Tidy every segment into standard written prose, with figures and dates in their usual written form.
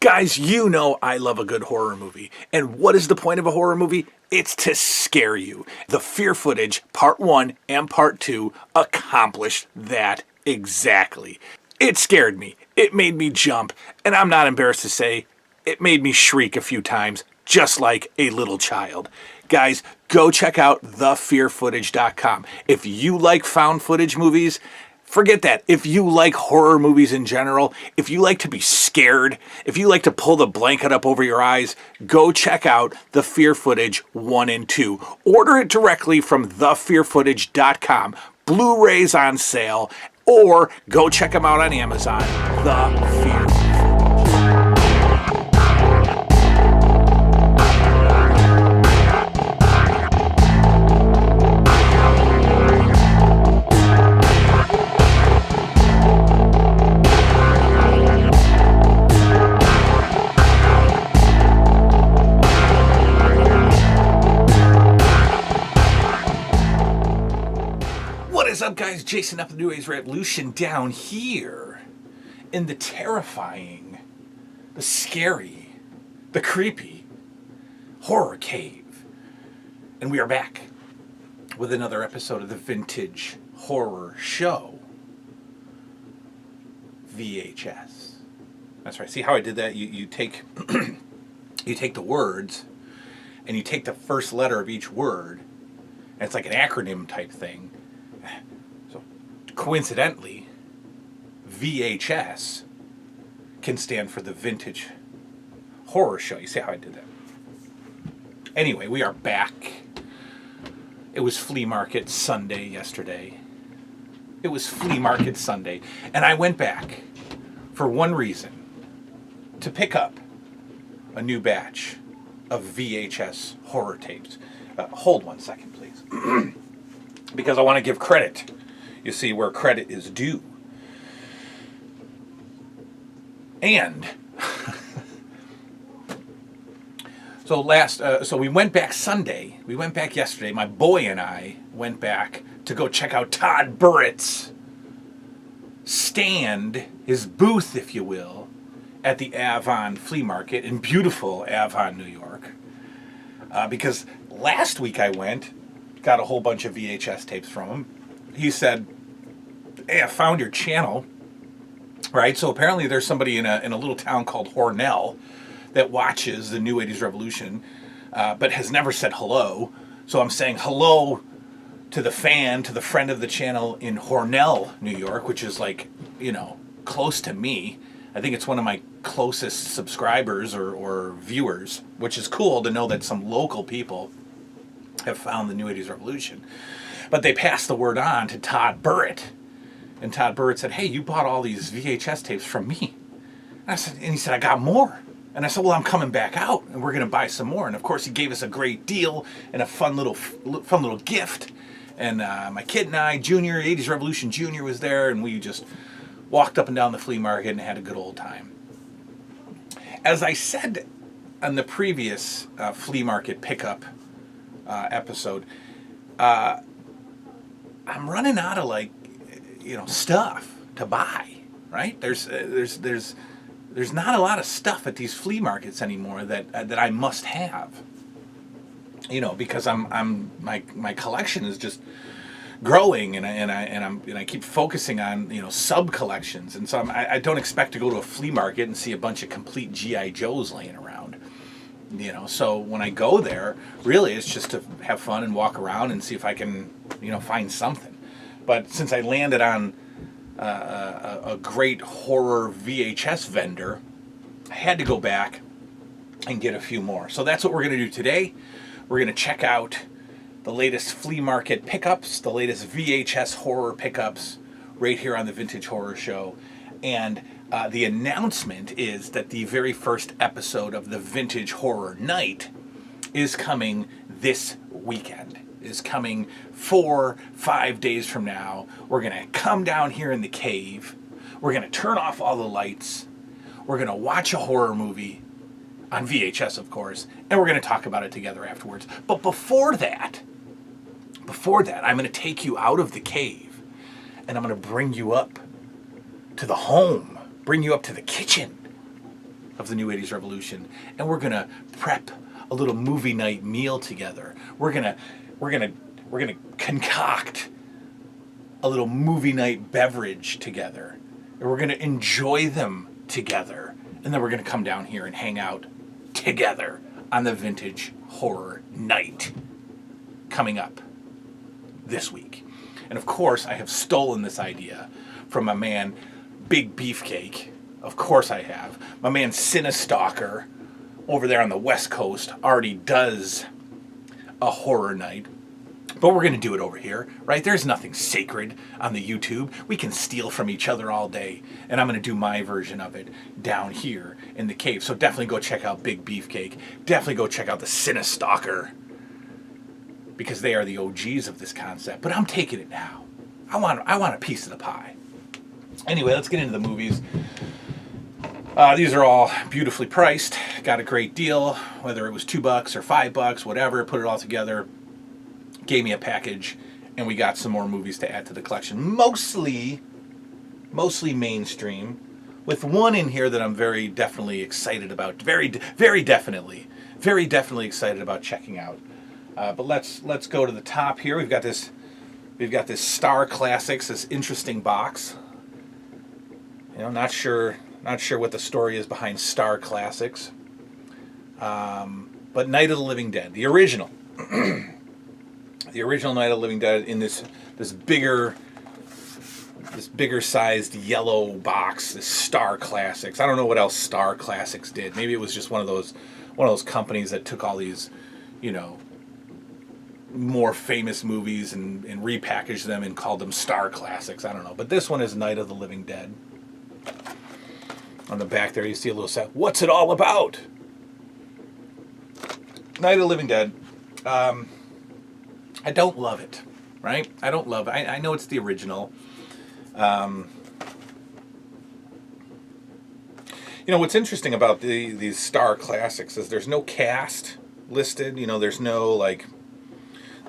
Guys, you know I love a good horror movie. And what is the point of a horror movie? It's to scare you. The Fear Footage, Part 1 and Part 2, accomplished that exactly. It scared me. It made me jump. And I'm not embarrassed to say, it made me shriek a few times, just like a little child. Guys, go check out thefearfootage.com. If you like found footage movies, forget that. If you like horror movies in general, if you like to be scared, if you like to pull the blanket up over your eyes, go check out The Fear Footage 1 and 2. Order it directly from thefearfootage.com. Blu-rays on sale, or go check them out on Amazon. The Fear Footage. What is up, guys? Jason up the New Age Revolution down here in the terrifying, the scary, the creepy horror cave. And we are back with another episode of the Vintage Horror Show. VHS. That's right. See how I did that? You take you take the words and you take the first letter of each word, and it's like an acronym type thing. So, coincidentally, VHS can stand for the Vintage Horror Show. You see how I did that? Anyway, we are back. It was Flea Market Sunday yesterday. It was Flea Market Sunday. And I went back for one reason. To pick up a new batch of VHS horror tapes. Hold 1 second, please. Because I want to give credit. You see, where credit is due. And so we went back Sunday. We went back yesterday. My boy and I went back to go check out Todd Burrett's stand, his booth, if you will, at the Avon Flea Market in beautiful Avon, New York. Because last week I went, got a whole bunch of VHS tapes from him. He said, "Hey, I found your channel." Right? So apparently there's somebody in a little town called Hornell that watches the New 80s Revolution, but has never said hello. So I'm saying hello to the fan, to the friend of the channel in Hornell, New York, which is like, close to me. I think it's one of my closest subscribers or viewers, which is cool to know that some local people have found the New 80s Revolution. But they passed the word on to Todd Burrett. And Todd Burrett said, "Hey, you bought all these VHS tapes from me." And he said, "I got more." And I said, "Well, I'm coming back out and we're going to buy some more." And of course he gave us a great deal and a fun little gift. And my kid and I, Junior, 80s Revolution Junior, was there, and we just walked up and down the flea market and had a good old time. As I said on the previous flea market pickup episode, I'm running out of stuff to buy. Right? There's not a lot of stuff at these flea markets anymore that I must have. Because my collection is just growing, and I keep focusing on sub collections, and so I don't expect to go to a flea market and see a bunch of complete GI Joes laying around. So when I go there, really it's just to have fun and walk around and see if I can find something. But since I landed on a great horror VHS vendor, I had to go back and get a few more. So that's what we're going to do today. We're going to check out the latest flea market pickups, the latest VHS horror pickups right here on the Vintage Horror Show. And the announcement is that the very first episode of the Vintage Horror Night is coming this weekend. Is coming 4-5 days from now. We're going to come down here in the cave. We're going to turn off all the lights. We're going to watch a horror movie on VHS, of course, and we're going to talk about it together afterwards. But before that, I'm going to take you out of the cave, and I'm going to bring you up to the home, bring you up to the kitchen, of the New 80s Revolution, and we're gonna prep a little movie night meal together. We're gonna concoct a little movie night beverage together, and we're gonna enjoy them together, and then we're gonna come down here and hang out together on the Vintage Horror Night coming up this week. And of course, I have stolen this idea from my man Big Beefcake. Of course I have. My man Cinestalker over there on the West Coast already does a horror night. But we're going to do it over here, right? There's nothing sacred on the YouTube. We can steal from each other all day. And I'm going to do my version of it down here in the cave. So definitely go check out Big Beefcake. Definitely go check out the Cinestalker, because they are the OGs of this concept. But I'm taking it now. I want a piece of the pie. Anyway, let's get into the movies. These are all beautifully priced. Got a great deal, whether it was $2 or $5, whatever. Put it all together. Gave me a package, and we got some more movies to add to the collection. Mostly mainstream, with one in here that I'm very definitely excited about. Very definitely excited about checking out. But let's go to the top here. We've got this Star Classics, this interesting box. You know, not sure what the story is behind Star Classics. But Night of the Living Dead, the original. The original Night of the Living Dead in this bigger sized yellow box, this Star Classics. I don't know what else Star Classics did. Maybe it was just one of those companies that took all these, you know, more famous movies and repackaged them and called them Star Classics. I don't know. But this one is Night of the Living Dead. On the back there you see a little set. What's it all about? Night of the Living Dead. I don't love it, right? I don't love it. I know it's the original. You know, what's interesting about these Star Classics is there's no cast listed. You know, there's no, like,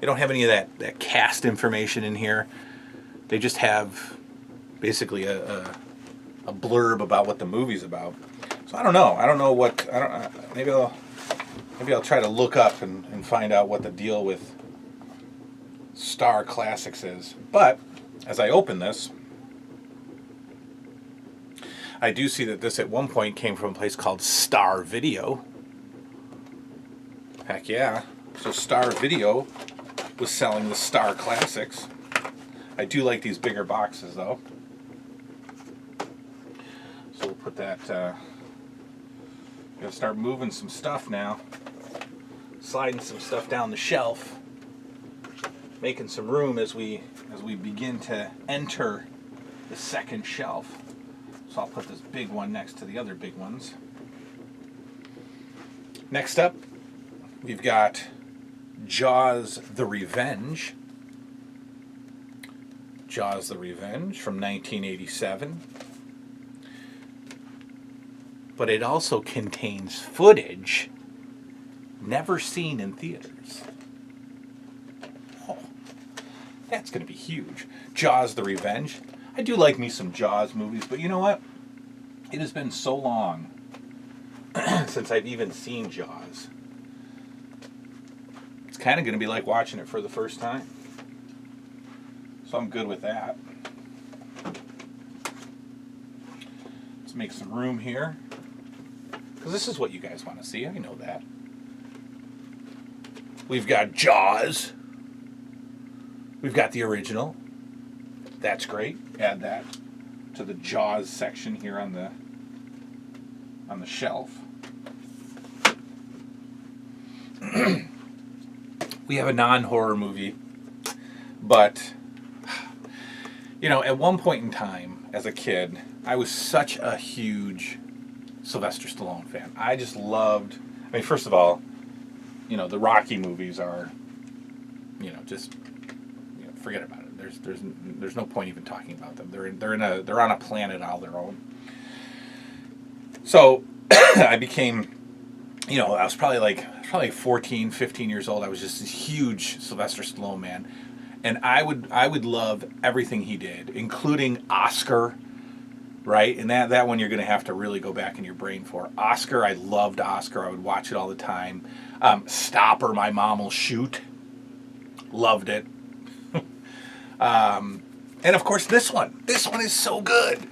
they don't have any of that cast information in here. They just have basically a blurb about what the movie's about. So I don't know. Maybe I'll try to look up and find out what the deal with Star Classics is. But as I open this, I do see that this at one point came from a place called Star Video. Heck yeah. So Star Video was selling the Star Classics. I do like these bigger boxes though. So we'll put that, gotta start moving some stuff now. Sliding some stuff down the shelf. Making some room as we begin to enter the second shelf. So I'll put this big one next to the other big ones. Next up, we've got Jaws the Revenge. Jaws the Revenge from 1987. But it also contains footage never seen in theaters. That's going to be huge. Jaws the Revenge. I do like me some Jaws movies, but you know what? It has been so long since I've even seen Jaws. It's kind of going to be like watching it for the first time. So I'm good with that. Let's make some room here. Because this is what you guys want to see. I know that. We've got Jaws. We've got the original. That's great. Add that to the Jaws section here on the shelf. We have a non-horror movie, but you know, at one point in time as a kid, I was such a huge Sylvester Stallone fan. I just loved, I mean, first of all, you know, the Rocky movies are, you know, just, you know, forget about it. There's no point even talking about them. They're on a planet all their own. So I became, you know, I was probably 14, 15 years old. I was just a huge Sylvester Stallone man, and I would love everything he did, including Oscar, right? And that one you're going to have to really go back in your brain for. Oscar, I loved Oscar. I would watch it all the time. Stopper, My Mom Will Shoot. Loved it. And of course this one. This one is so good.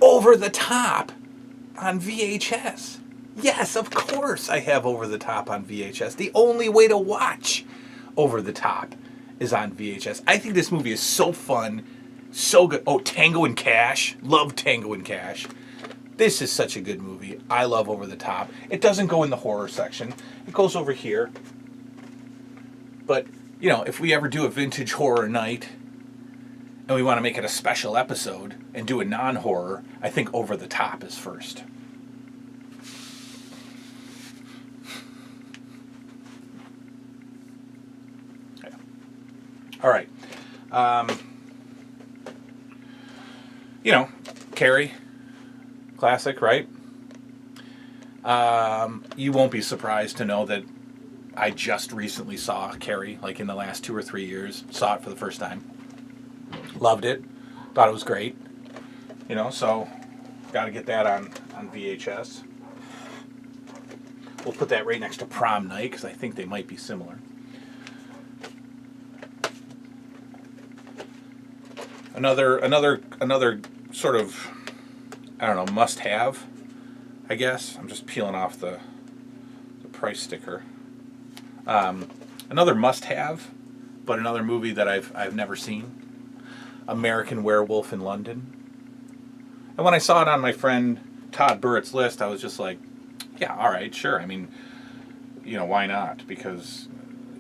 Over the Top on VHS. Yes, of course I have Over the Top on VHS. The only way to watch Over the Top is on VHS. I think this movie is so fun, so good. Oh, Tango and Cash. Love Tango and Cash. This is such a good movie. I love Over the Top. It doesn't go in the horror section. It goes over here. But, you know, if we ever do a vintage horror night and we want to make it a special episode and do a non-horror, I think Over the Top is first. Yeah. All right. You know, Carrie, classic, right? You won't be surprised to know that I just recently saw Carrie, like in the last 2 or 3 years. Saw it for the first time. Loved it. Thought it was great. You know, so got to get that on VHS. We'll put that right next to Prom Night because I think they might be similar. Another sort of, I don't know, must-have, I guess. I'm just peeling off the price sticker. Another must-have, but another movie that I've never seen. American Werewolf in London. And when I saw it on my friend Todd Burrett's list, I was just like, yeah, all right, sure. I mean, you know, why not? Because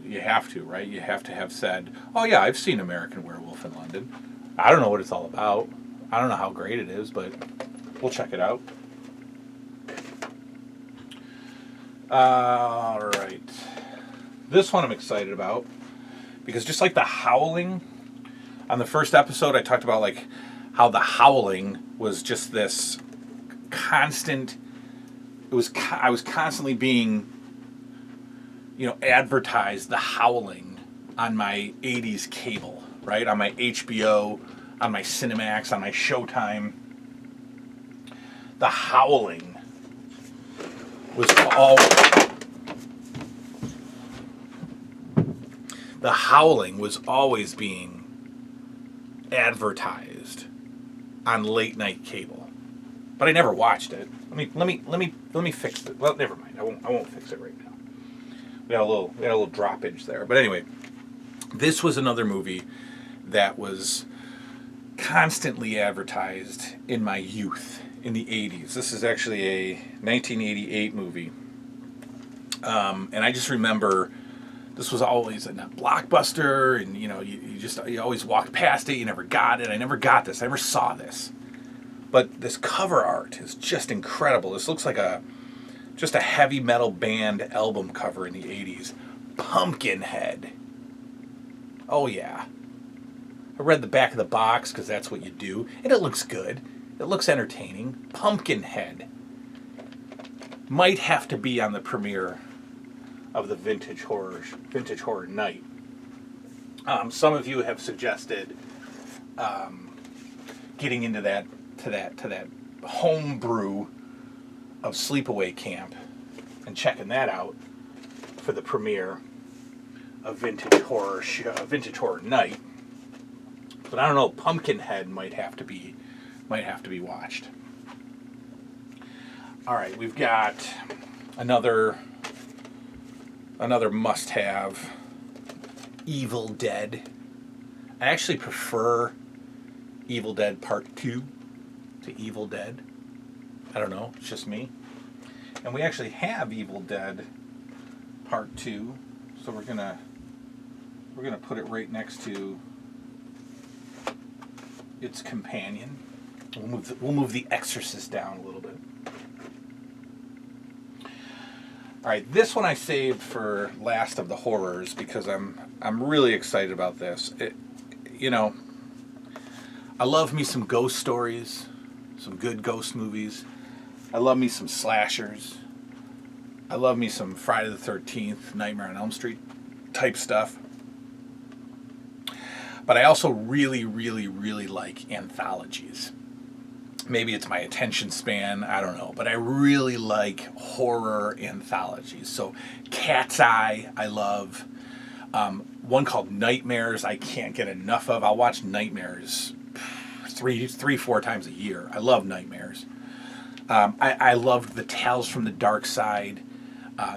you have to, right? You have to have said, oh yeah, I've seen American Werewolf in London. I don't know what it's all about. I don't know how great it is, but we'll check it out. All right. This one I'm excited about because just like The Howling, on the first episode I talked about like how The Howling was just this constant, I was constantly being, you know, advertised The Howling on my 80s cable, right? On my HBO, on my Cinemax, on my Showtime. The Howling was always being advertised on late night cable, but I never watched it. Let me fix it. Well, never mind. I won't fix it right now. We got a little droppage there, but anyway, this was another movie that was constantly advertised in my youth in the 80s. This is actually a 1988 movie, and I just remember this was always a Blockbuster, and you know, you always walked past it. You never got it. I never got this. I never saw this. But this cover art is just incredible. This looks like just a heavy metal band album cover in the 80s. Pumpkinhead. Oh yeah. I read the back of the box because that's what you do, and it looks good. It looks entertaining. Pumpkinhead might have to be on the premiere of the vintage horror night. Some of you have suggested getting into that homebrew of Sleepaway Camp and checking that out for the premiere of vintage horror night. But I don't know. Pumpkinhead might have to be watched. All right, we've got another must-have. Evil Dead. I actually prefer Evil Dead Part 2 to Evil Dead. I don't know, it's just me. And we actually have Evil Dead Part 2, so we're gonna put it right next to its companion. We'll move the Exorcist down a little bit. All right, this one I saved for last of the horrors because I'm really excited about this. You know, I love me some ghost stories, some good ghost movies. I love me some slashers. I love me some Friday the 13th, Nightmare on Elm Street type stuff. But I also really, really, really like anthologies. Maybe it's my attention span, I don't know. But I really like horror anthologies. So Cat's Eye, I love. One called Nightmares, I can't get enough of. I'll watch Nightmares four times a year. I love Nightmares. I loved the Tales from the Dark Side.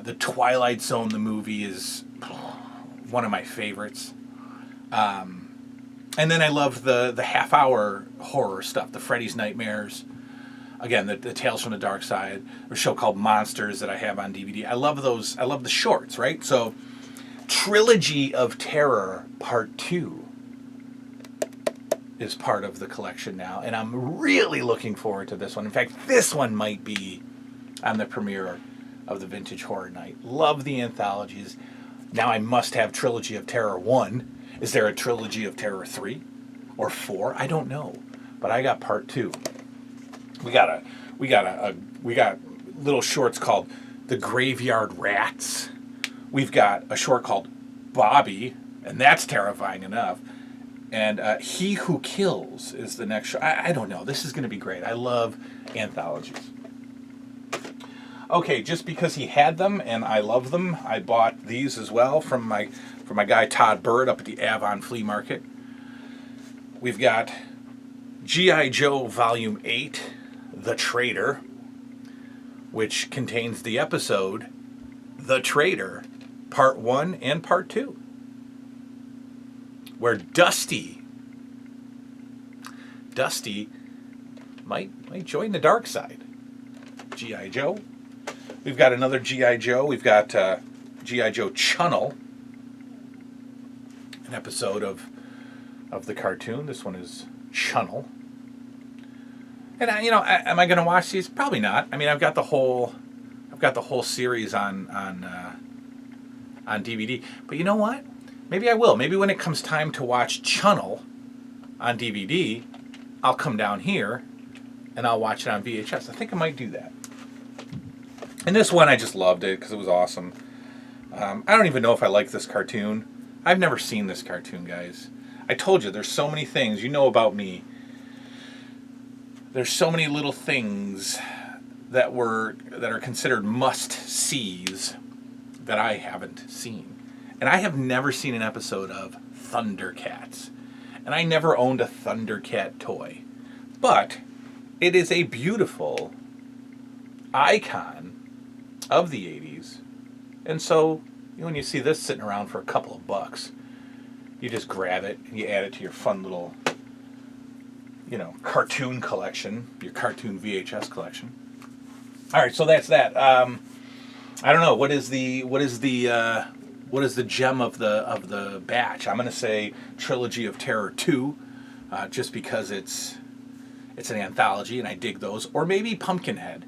The Twilight Zone, the movie, is one of my favorites. And then I loved the half-hour horror stuff, the Freddy's Nightmares. Again, the Tales from the Dark Side. A show called Monsters that I have on DVD. I love those. I love the shorts, right? So, Trilogy of Terror Part 2 is part of the collection now. And I'm really looking forward to this one. In fact, this one might be on the premiere of the Vintage Horror Night. Love the anthologies. Now I must have Trilogy of Terror 1. Is there a Trilogy of Terror 3 or 4? I don't know. But I got Part 2. We got little shorts called The Graveyard Rats. We've got a short called Bobby, and that's terrifying enough. And He Who Kills is the next show. I don't know. This is going to be great. I love anthologies. Okay, just because he had them and I love them, I bought these as well from my guy Todd Bird up at the Avon Flea Market. We've got G.I. Joe Volume 8, The Traitor, which contains the episode The Traitor, Part 1 and Part 2, where Dusty might join the dark side. G.I. Joe. We've got another G.I. Joe. We've got G.I. Joe Chunnel, an episode of the cartoon. This one is Chunnel. And am I going to watch these? Probably not. I mean, I've got the whole series on DVD. But you know what? Maybe I will. Maybe when it comes time to watch Chunnel on DVD, I'll come down here and I'll watch it on VHS. I think I might do that. And this one, I just loved it because it was awesome. I don't even know if I like this cartoon. I've never seen this cartoon, guys. I told you, there's so many things. You know about me. There's so many little things that are considered must-sees that I haven't seen. And I have never seen an episode of Thundercats. And I never owned a Thundercat toy. But it is a beautiful icon of the 80s. And so, when you see this sitting around for a couple of bucks, you just grab it and you add it to your fun little, cartoon collection, your cartoon VHS collection. All right, so that's that. I don't know, what is the gem of the batch? I'm going to say Trilogy of Terror 2, just because it's an anthology and I dig those, or maybe Pumpkinhead.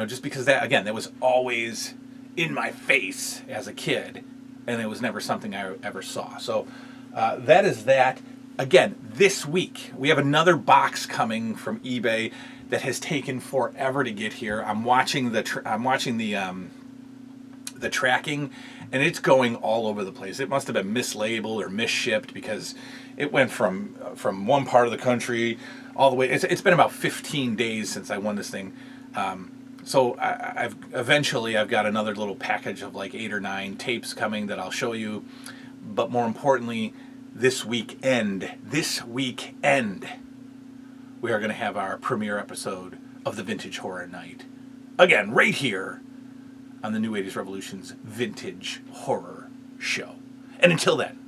Just because that was always in my face as a kid, and it was never something I ever saw. So that is that. Again, this week, we have another box coming from eBay that has taken forever to get here. I'm watching the tracking, and it's going all over the place. It must have been mislabeled or misshipped because it went from one part of the country all the way. It's been about 15 days since I won this thing. So I've got another little package of like 8 or 9 tapes coming that I'll show you. But more importantly, this weekend, we are going to have our premiere episode of the Vintage Horror Night. Again, right here on the New 80s Revolution's Vintage Horror Show. And until then,